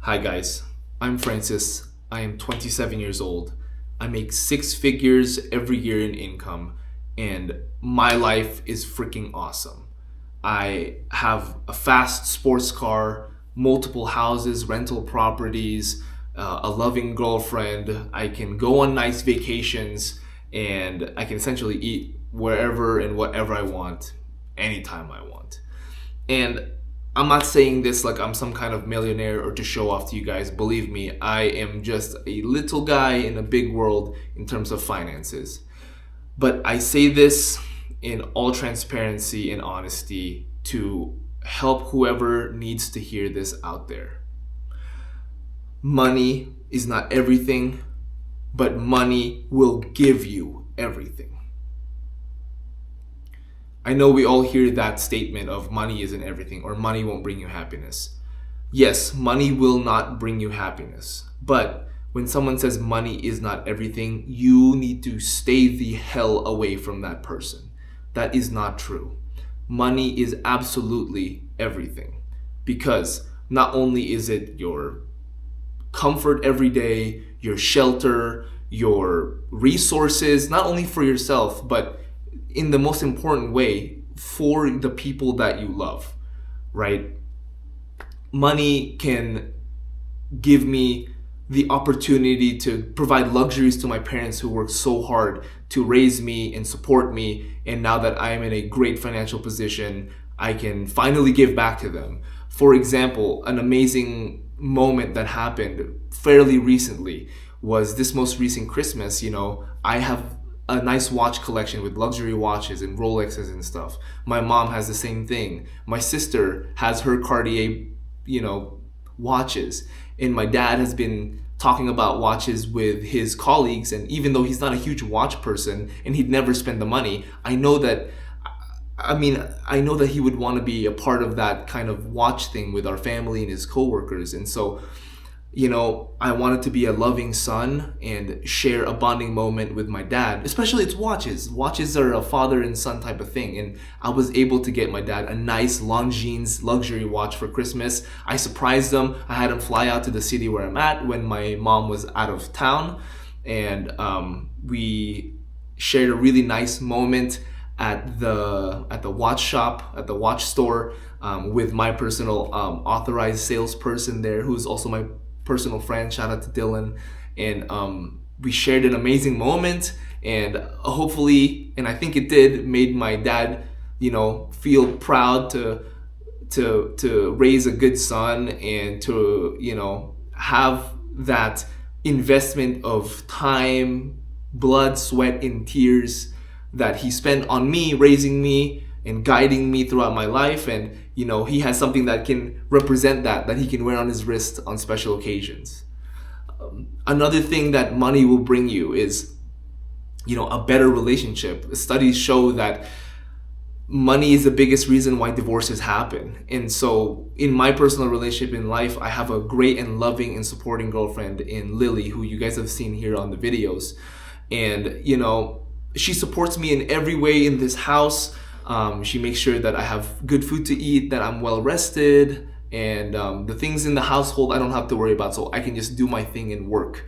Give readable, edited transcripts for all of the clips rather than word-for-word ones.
Hi guys, I'm Francis. I am 27 years old. I make six figures every year in income, and my life is freaking awesome. I have a fast sports car, multiple houses, rental properties, a loving girlfriend. I can go on nice vacations, and I can essentially eat wherever and whatever I want, anytime I want. And I'm not saying this like I'm some kind of millionaire or to show off to you guys. Believe me, I am just a little guy in a big world in terms of finances. But I say this in all transparency and honesty to help whoever needs to hear this out there. Money is not everything, but money will give you everything. I know we all hear that statement of money isn't everything or money won't bring you happiness. Yes, money will not bring you happiness. But when someone says money is not everything, you need to stay the hell away from that person. That is not true. Money is absolutely everything. Because not only is it your comfort every day, your shelter, your resources, not only for yourself, but in the most important way for the people that you love, right? Money can give me the opportunity to provide luxuries to my parents who worked so hard to raise me and support me. And now that I am in a great financial position, I can finally give back to them. For example, an amazing moment that happened fairly recently was this most recent Christmas. I have a nice watch collection with luxury watches and Rolexes and stuff. My mom has the same thing. My sister has her Cartier, watches. And my dad has been talking about watches with his colleagues. And even though he's not a huge watch person and he'd never spend the money, I know that he would want to be a part of that kind of watch thing with our family and his coworkers. And so, I wanted to be a loving son and share a bonding moment with my dad, especially it's watches. Watches are a father and son type of thing. And I was able to get my dad a nice Longines luxury watch for Christmas. I surprised him. I had him fly out to the city where I'm at when my mom was out of town. And we shared a really nice moment at the watch shop, at the watch store, with my personal authorized salesperson there, who's also my personal friend. Shout out to Dylan. And we shared an amazing moment, and hopefully, and I think it did, made my dad feel proud to raise a good son and to have that investment of time, blood, sweat, and tears that he spent on me, raising me and guiding me throughout my life. And he has something that can represent that he can wear on his wrist on special occasions. Another thing that money will bring you is a better relationship. Studies show that money is the biggest reason why divorces happen. And so in my personal relationship in life, I have a great and loving and supporting girlfriend in Lily, who you guys have seen here on the videos. And she supports me in every way in this house. She makes sure that I have good food to eat, that I'm well rested, and the things in the household I don't have to worry about, so I can just do my thing and work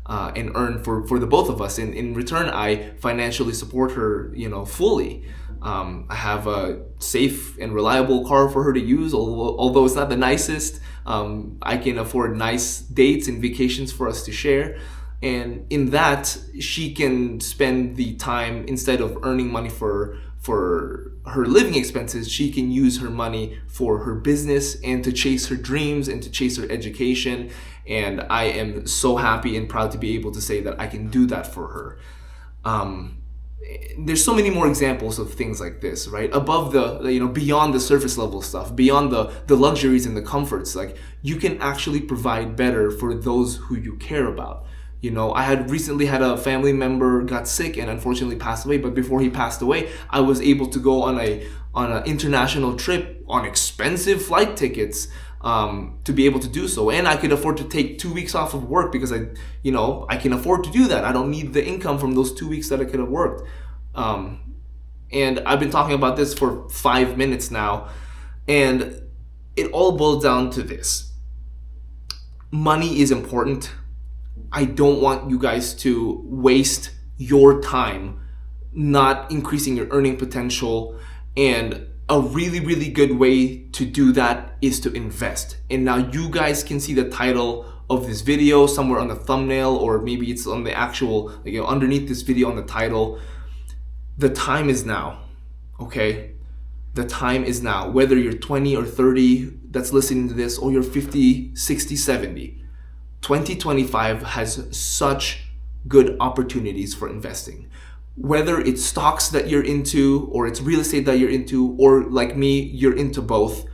and earn for the both of us. And in return, I financially support her, fully. I have a safe and reliable car for her to use, although it's not the nicest. I can afford nice dates and vacations for us to share. And in that, she can spend the time, instead of earning money for her living expenses, she can use her money for her business and to chase her dreams and to chase her education. And I am so happy and proud to be able to say that I can do that for her. There's so many more examples of things like this, right? Above beyond the surface level stuff, beyond the luxuries and the comforts, like you can actually provide better for those who you care about. I had recently had a family member got sick and unfortunately passed away. But before he passed away, I was able to go on an international trip on expensive flight tickets to be able to do so. And I could afford to take 2 weeks off of work because I can afford to do that. I don't need the income from those 2 weeks that I could have worked. And I've been talking about this for 5 minutes now. And it all boils down to this. money is important. I don't want you guys to waste your time not increasing your earning potential. And a really, really good way to do that is to invest. And now you guys can see the title of this video somewhere on the thumbnail, or maybe it's on the actual, underneath this video on the title. The time is now, okay? The time is now. Whether you're 20 or 30 that's listening to this, or you're 50, 60, 70, 2025 has such good opportunities for investing. Whether it's stocks that you're into, or it's real estate that you're into, or like me, you're into both,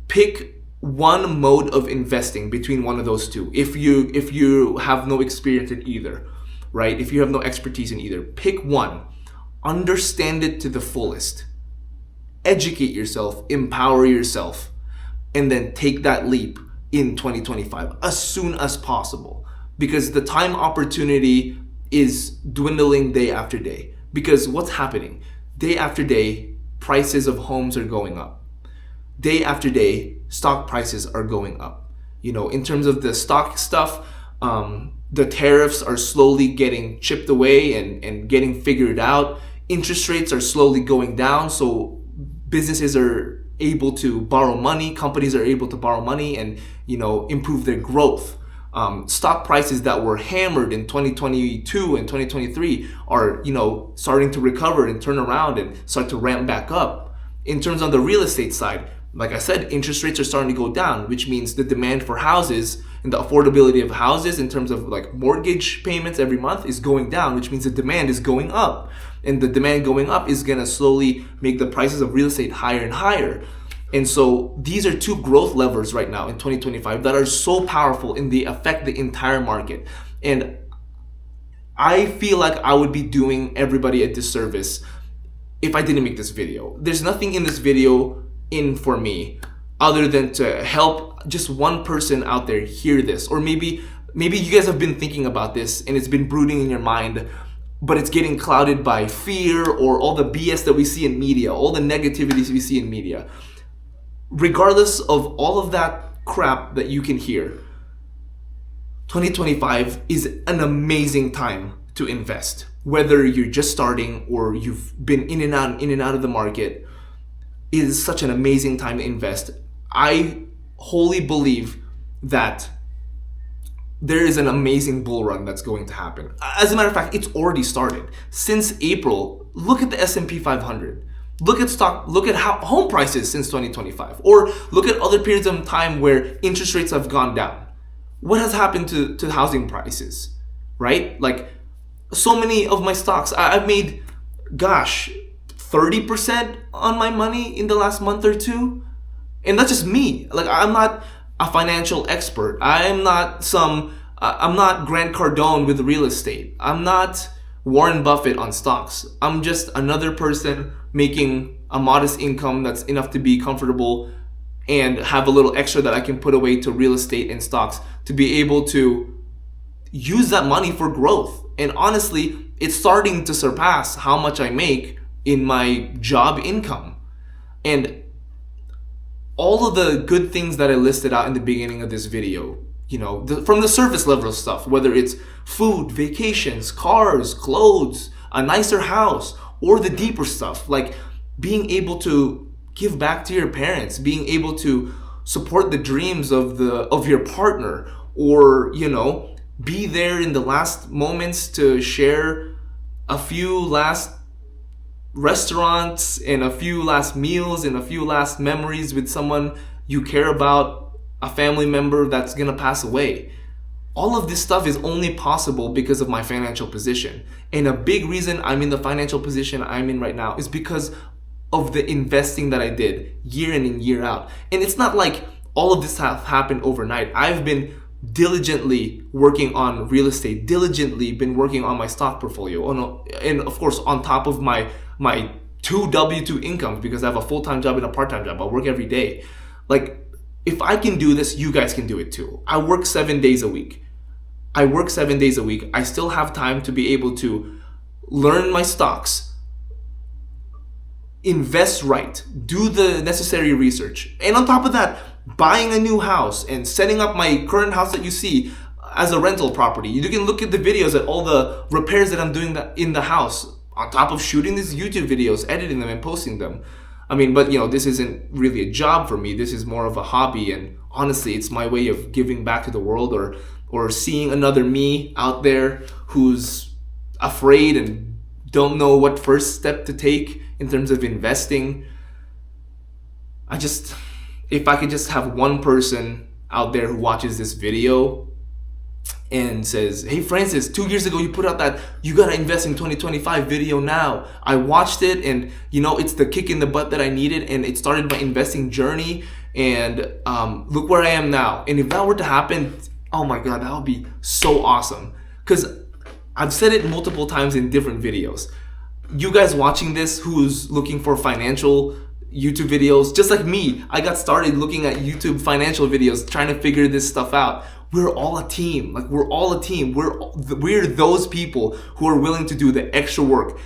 pick one mode of investing between one of those two. If you have no experience in either, right? If you have no expertise in either, pick one. Understand it to the fullest. Educate yourself, empower yourself, and then take that leap in 2025 as soon as possible, because the time opportunity is dwindling day after day. Because what's happening? Day after day, prices of homes are going up. Day after day, stock prices are going up. In terms of the stock stuff, the tariffs are slowly getting chipped away and getting figured out. Interest rates are slowly going down, so businesses are able to borrow money, companies are able to borrow money and improve their growth. Stock prices that were hammered in 2022 and 2023 are starting to recover and turn around and start to ramp back up. In terms of the real estate side, like I said, interest rates are starting to go down, which means the demand for houses and the affordability of houses in terms of like mortgage payments every month is going down, which means the demand is going up. And the demand going up is going to slowly make the prices of real estate higher and higher. And so these are two growth levers right now in 2025 that are so powerful and they affect the entire market. And I feel like I would be doing everybody a disservice if I didn't make this video. There's nothing in this video in for me other than to help just one person out there hear this. Or maybe you guys have been thinking about this and it's been brooding in your mind, but it's getting clouded by fear or all the BS that we see in media, all the negativities we see in media. Regardless of all of that crap that you can hear, 2025 is an amazing time to invest. Whether you're just starting or you've been in and out of the market, it is such an amazing time to invest. I wholly believe that there is an amazing bull run that's going to happen. As a matter of fact, it's already started. Since April, look at the S&P 500. Look at how home prices since 2025, or look at other periods of time where interest rates have gone down. What has happened to housing prices, right? Like so many of my stocks, I've made, 30% on my money in the last month or two. And that's just me. Like I'm not a financial expert. I'm not Grant Cardone with real estate. I'm not Warren Buffett on stocks. I'm just another person making a modest income that's enough to be comfortable and have a little extra that I can put away to real estate and stocks to be able to use that money for growth. And honestly, it's starting to surpass how much I make in my job income. And all of the good things that I listed out in the beginning of this video, from the surface level stuff, whether it's food, vacations, cars, clothes, a nicer house, or the deeper stuff, like being able to give back to your parents, being able to support the dreams of your partner, or be there in the last moments to share a few last restaurants and a few last meals and a few last memories with someone you care about, a family member that's gonna pass away. All of this stuff is only possible because of my financial position. And a big reason I'm in the financial position I'm in right now is because of the investing that I did year in and year out. And it's not like all of this have happened overnight. I've been diligently working on real estate, diligently been working on my stock portfolio, and of course on top of my two W-2 incomes, because I have a full-time job and a part-time job. I work every day. Like, if I can do this, you guys can do it too. I work 7 days a week. I still have time to be able to learn my stocks, invest right, do the necessary research. And on top of that, buying a new house and setting up my current house that you see as a rental property. You can look at the videos at all the repairs that I'm doing in the house, on top of shooting these YouTube videos, editing them and posting them. I mean, but this isn't really a job for me. This is more of a hobby, and honestly, it's my way of giving back to the world, or seeing another me out there who's afraid and don't know what first step to take in terms of investing. If I could just have one person out there who watches this video and says, hey Francis, 2 years ago you put out that you gotta invest in 2025 video now. I watched it, and it's the kick in the butt that I needed, and it started my investing journey, and look where I am now. And if that were to happen, oh my God, that would be so awesome. Because I've said it multiple times in different videos. You guys watching this who's looking for financial YouTube videos, just like me, I got started looking at YouTube financial videos, trying to figure this stuff out. We're all a team. Like, we're all a team. We're those people who are willing to do the extra work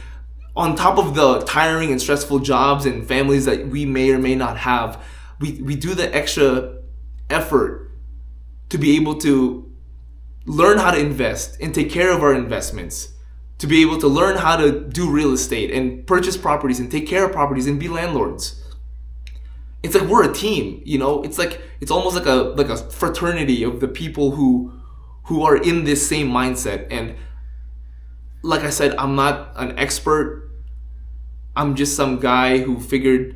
on top of the tiring and stressful jobs and families that we may or may not have. We do the extra effort to be able to learn how to invest and take care of our investments, to be able to learn how to do real estate and purchase properties and take care of properties and be landlords. It's like we're a team, it's almost like a fraternity of the people who are in this same mindset. And like I said, I'm not an expert. I'm just some guy who figured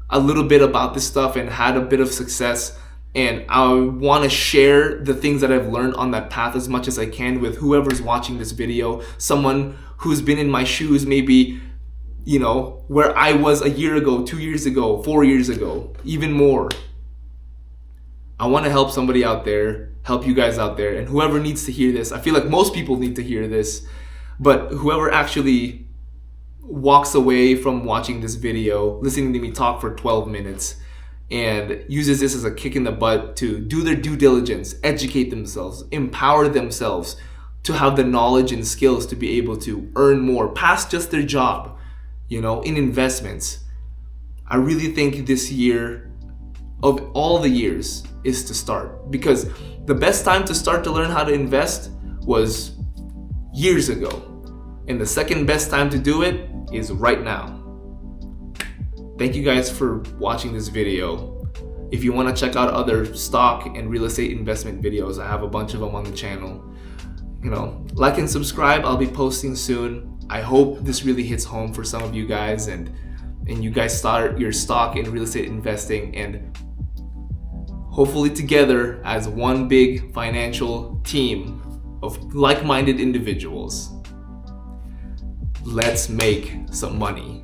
a little bit about this stuff and had a bit of success. And I want to share the things that I've learned on that path as much as I can with whoever's watching this video. Someone who's been in my shoes, maybe, where I was a year ago, 2 years ago, 4 years ago, even more. I want to help somebody out there, help you guys out there, and whoever needs to hear this. I feel like most people need to hear this, but whoever actually walks away from watching this video, listening to me talk for 12 minutes, and uses this as a kick in the butt to do their due diligence, educate themselves, empower themselves to have the knowledge and skills to be able to earn more past just their job, in investments. I really think this year, of all the years, is to start, because the best time to start to learn how to invest was years ago, and the second best time to do it is right now. Thank you guys for watching this video. If you want to check out other stock and real estate investment videos, I have a bunch of them on the channel. Like and subscribe. I'll be posting soon. I hope this really hits home for some of you guys, and you guys start your stock and real estate investing, and hopefully together as one big financial team of like-minded individuals, let's make some money.